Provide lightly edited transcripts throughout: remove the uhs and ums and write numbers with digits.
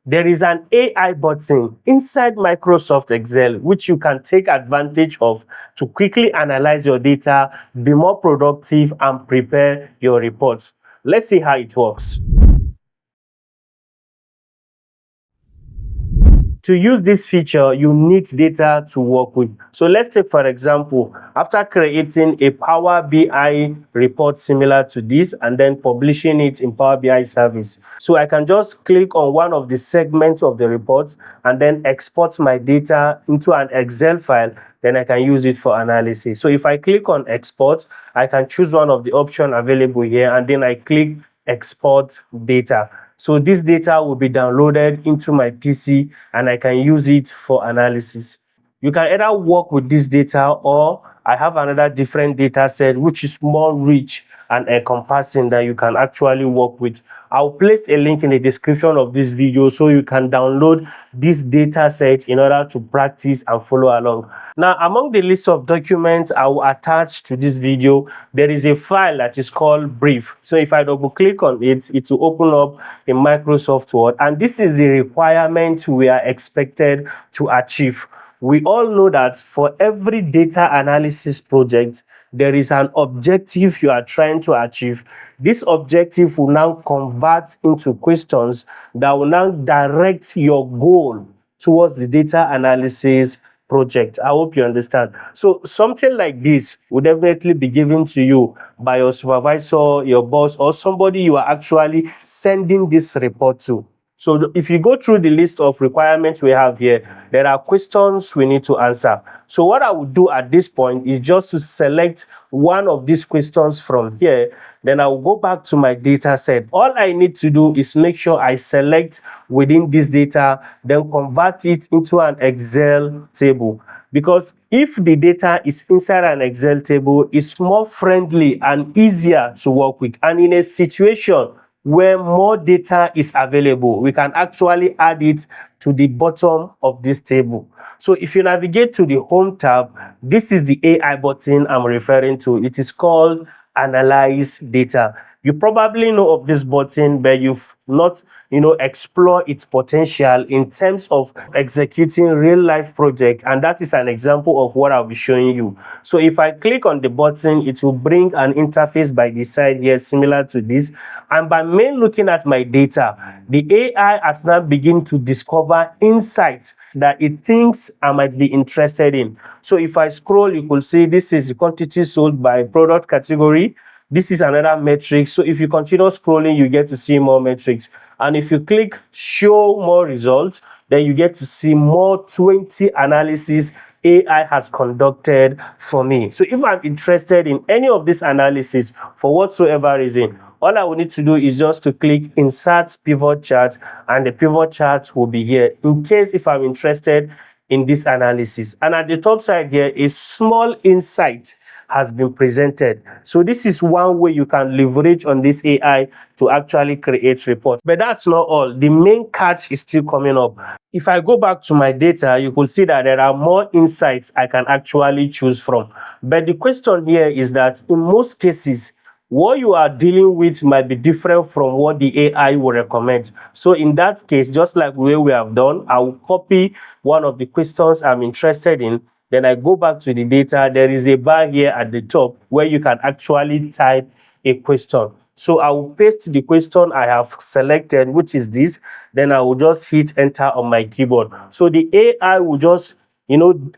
there is an AI button inside Microsoft Excel which you can take advantage of to quickly analyze your data, be more productive, and prepare your reports. Let's see how it works. To use this feature, you need data to work with. So let's take, for example, after creating a Power BI report similar to this and then publishing it in Power BI service. So I can just click on one of the segments of the report and then export my data into an Excel file. Then I can use it for analysis. So if I click on export, I can choose one of the options available here and then I click export data. So this data will be downloaded into my PC and I can use it for analysis. You can either work with this data or I have another different data set which is more rich and encompassing that you can actually work with. I'll place a link in the description of this video so you can download this data set in order to practice and follow along. Now, among the list of documents I will attach to this video, there is a file that is called brief. So if I double click on it, it will open up in Microsoft Word, and this is the requirement we are expected to achieve. We all know that for every data analysis project, there is an objective you are trying to achieve. This objective will now convert into questions that will now direct your goal towards the data analysis project. I hope you understand. So something like this will definitely be given to you by your supervisor, your boss, or somebody you are actually sending this report to. So if you go through the list of requirements we have here, there are questions we need to answer. So what I would do at this point is just to select one of these questions from here. Then I will go back to my data set. All I need to do is make sure I select within this data, then convert it into an Excel table. Because if the data is inside an Excel table, it's more friendly and easier to work with. And in a situation where more data is available, we can actually add it to the bottom of this table. So if you navigate to the Home tab, this is the AI button I'm referring to. It is called Analyze Data. You probably know of this button, but you've not, explore its potential in terms of executing real life project, and that is an example of what I'll be showing you. So if I click on the button, it will bring an interface by the side here similar to this, and by me looking at my data, the AI has now begun to discover insights that it thinks I might be interested in. So if I scroll, you could see this is the quantity sold by product category. This is another metric. So if you continue scrolling, you get to see more metrics. And if you click show more results, then you get to see more 20 analysis AI has conducted for me. So if I'm interested in any of this analysis for whatsoever reason, all I will need to do is just to click insert pivot chart, and the pivot chart will be here in case if I'm interested in this analysis. And at the top side here, a small insight has been presented. So this is one way you can leverage on this AI to actually create reports. But that's not all. The main catch is still coming up. If I go back to my data, you could see that there are more insights I can actually choose from. But the question here is that in most cases, what you are dealing with might be different from what the AI will recommend. So in that case, just like the way we have done, I will copy one of the questions I'm interested in. Then I go back to the data. There is a bar here at the top where you can actually type a question. So I will paste the question I have selected, which is this. Then I will just hit enter on my keyboard. So the AI will just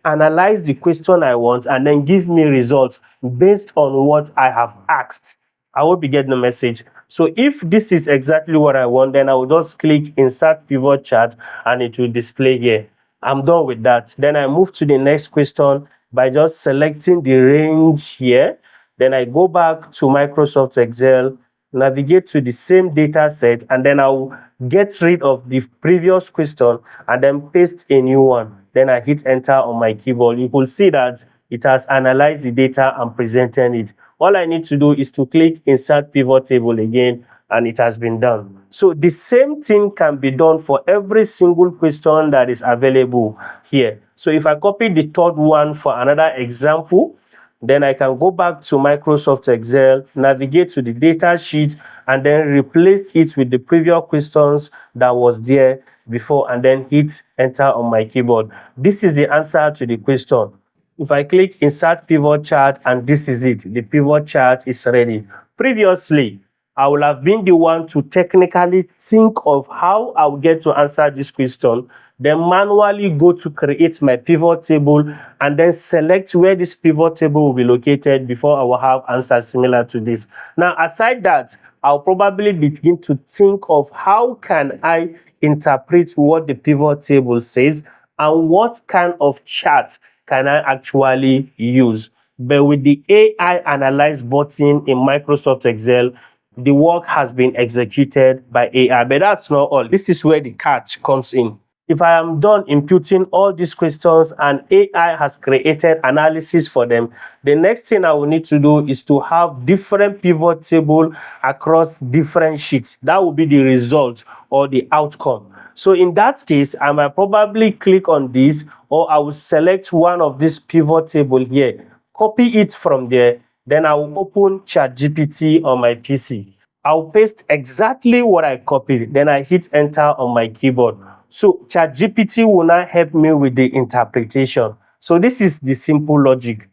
analyze the question I want and then give me results based on what I have asked. I will be getting the message. So if this is exactly what I want, then I will just click insert pivot chart and it will display here. I'm done with that. Then I move to the next question by just selecting the range here. Then I go back to Microsoft Excel, navigate to the same data set, and then I'll get rid of the previous question and then paste a new one. Then I hit enter on my keyboard. You could see that it has analyzed the data and presented it. All I need to do is to click insert pivot table again, and it has been done. So the same thing can be done for every single question that is available here. So if I copy the third one for another example, Then I can go back to Microsoft Excel, navigate to the data sheet, and then replace it with the previous questions that was there before, and then hit enter on my keyboard. This is the answer to the question. If I click insert pivot chart, and this is it, the pivot chart is ready. Previously, I will have been the one to technically think of how I will get to answer this question, then manually go to create my pivot table, and then select where this pivot table will be located before I will have answers similar to this. Now, aside that, I'll probably begin to think of how can I interpret what the pivot table says, and what kind of chart can I actually use. But with the AI Analyze button in Microsoft Excel, the work has been executed by AI. But that's not all. This is where the catch comes in. If I am done imputing all these questions and AI has created analysis for them, the next thing I will need to do is to have different pivot table across different sheets. That will be the result or the outcome. So in that case, I might probably click on this, or I will select one of these pivot table here, copy it from there, then I will open ChatGPT on my PC. I'll paste exactly what I copied, then I hit enter on my keyboard. So ChatGPT will now help me with the interpretation. So this is the simple logic.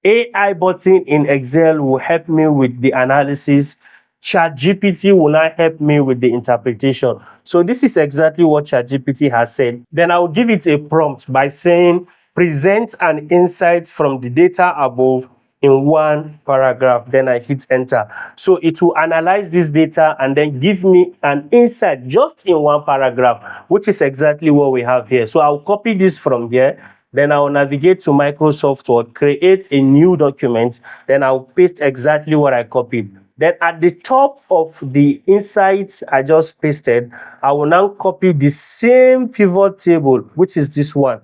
AI button in Excel will help me with the analysis. ChatGPT will now help me with the interpretation. So this is exactly what ChatGPT has said. Then I will give it a prompt by saying, present an insight from the data above in one paragraph. Then I hit enter. So it will analyze this data and then give me an insight just in one paragraph, which is exactly what we have here. So I'll copy this from here. Then I'll navigate to Microsoft Word, create a new document. Then I'll paste exactly what I copied. Then at the top of the insights I just pasted, I will now copy the same pivot table, which is this one.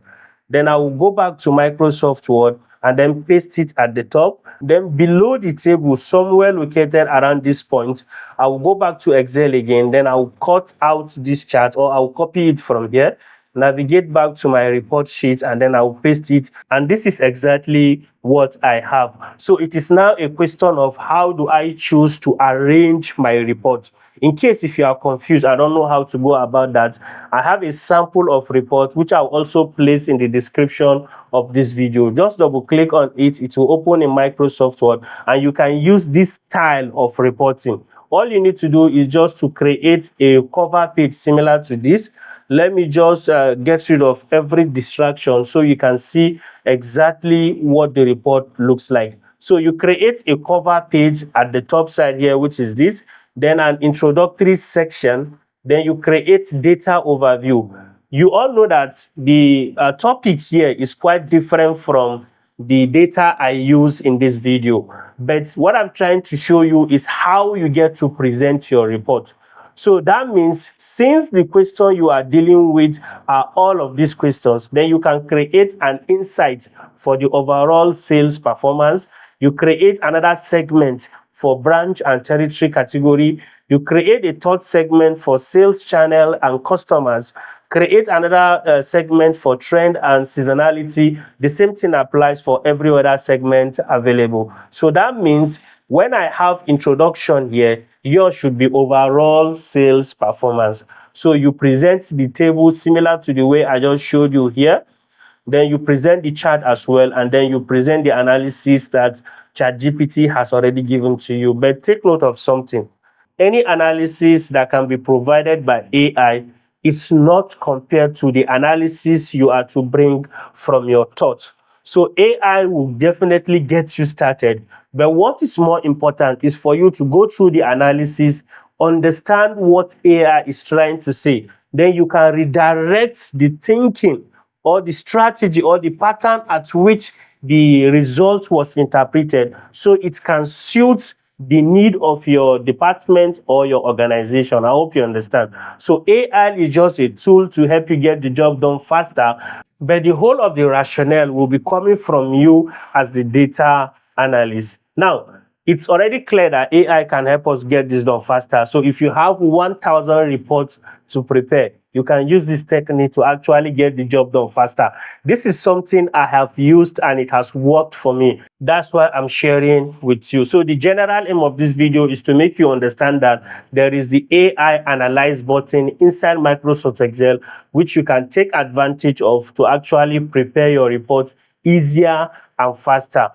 Then I will go back to Microsoft Word and then paste it at the top. Then below the table, somewhere located around this point, I will go back to Excel again. Then I will cut out this chart, or I will copy it from here, navigate back to my report sheet, and then I will paste it. And this is exactly what I have. So it is now a question of how do I choose to arrange my report. In case if you are confused, I don't know how to go about that, I have a sample of report which I'll also place in the description of this video. Just double click on it, it will open in Microsoft Word, and you can use this style of reporting. All you need to do is just to create a cover page similar to this. Let me just get rid of every distraction so you can see exactly what the report looks like. So you create a cover page at the top side here, which is this, then an introductory section, then you create data overview. You all know that the topic here is quite different from the data I use in this video, but what I'm trying to show you is how you get to present your report. So that means since the question you are dealing with are all of these questions, then you can create an insight for the overall sales performance. You create another segment for branch and territory category. You create a third segment for sales channel and customers. Create another segment for trend and seasonality. The same thing applies for every other segment available. So that means when I have introduction here, yours should be overall sales performance. So you present the table similar to the way I just showed you here. Then you present the chart as well, and then you present the analysis that ChatGPT has already given to you. But take note of something. Any analysis that can be provided by AI is not compared to the analysis you are to bring from your thought. So AI will definitely get you started. But what is more important is for you to go through the analysis, understand what AI is trying to say. Then you can redirect the thinking or the strategy or the pattern at which the result was interpreted, so it can suit the need of your department or your organization. I hope you understand. So AI is just a tool to help you get the job done faster, but the whole of the rationale will be coming from you as the data analyst. Now, It's already clear that AI can help us get this done faster. So if you have 1,000 reports to prepare, you can use this technique to actually get the job done faster. This is something I have used and it has worked for me. That's why I'm sharing with you. So the general aim of this video is to make you understand that there is the AI analyze button inside Microsoft Excel, which you can take advantage of to actually prepare your reports easier and faster.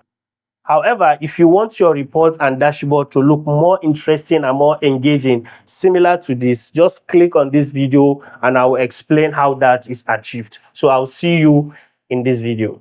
However, if you want your report and dashboard to look more interesting and more engaging, similar to this, just click on this video and I will explain how that is achieved. So I'll see you in this video.